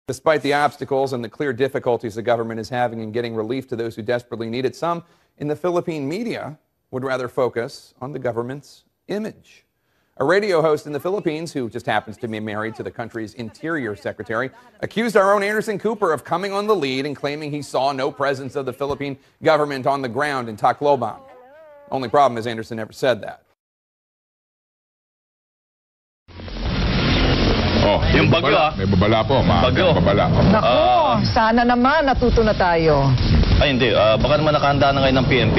Despite the obstacles and the clear difficulties the government is having in getting relief to those who desperately need it, some in the Philippine media would rather focus on the government's image. A radio host in the Philippines, who just happens to be married to the country's interior secretary, accused our own Anderson Cooper of coming on the lead and claiming he saw no presence of the Philippine government on the ground in Tacloban. Only problem is Anderson never said that. Oh, yung bagyo may babala po, bagyo. Babala. Nako, sana naman natuto na tayo. Ay hindi, baka naman nakahanda na ngayon ng PNP.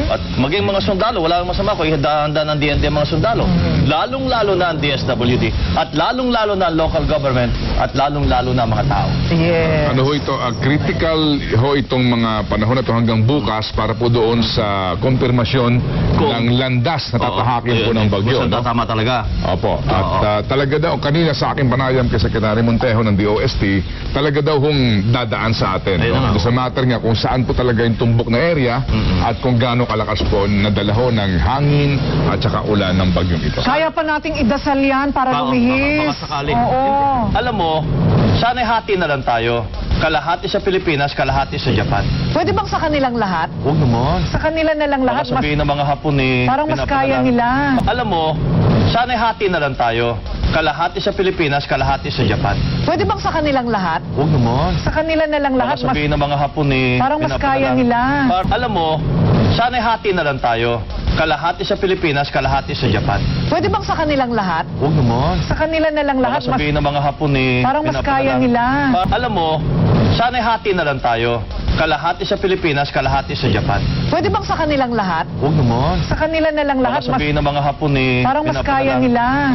At maging mga sundalo, wala kang masama kung ihanda ng DND mga sundalo. Lalong-lalo na ang DSWD at lalong-lalo na ang local government at lalong-lalo na ang mga tao. Yes. Ano ho ito, critical ho itong mga panahon na ito hanggang bukas para po doon sa konfirmasyon ng landas na tatahakin po ng bagyo. No? Tama talaga. Opo. At talaga daw, kanina sa aking panayam kay Secretary Montejo ng DOST, talaga daw hong dadaan sa atin. No? Sa matter nga kung saan po talaga yung tumbok na area at kung gaano kalakas po nadala ho ng hangin at saka ulan ng bagyong ito. Kaya pa nating idasal yan para lumihis. Baka sakali. Oo. Alam mo, sana'y hati na lang tayo. Kalahati sa Pilipinas, kalahati sa Japan. Pwede bang sa kanilang lahat? Huwag naman. Sa kanila na lang lahat. Baka sabihin ng mga Hapon parang mas kaya nila. Alam mo, sana'y hati na lang tayo. Kalahati sa Pilipinas, kalahati sa Japan. Pwede bang sa kanilang lahat? Huwag naman. Sa kanila na lang lahat. Baka sabihin ng mga Hapon parang mas kaya nila. Alam mo, sana'y hati na lang tayo. Kalahati sa Pilipinas, kalahati sa Japan. Pwede bang sa kanilang lahat? Huwag naman. Sa kanila na lang lahat. Baka sabihin ng mga Hapon parang mas kaya nila. Alam mo, sana'y hati na lang tayo. Kalahati sa Pilipinas, kalahati sa Japan. Pwede bang sa kanilang lahat? Huwag naman. Sa kanila na lang lahat. Baka sabihin ng mga Hapon parang mas kaya nila.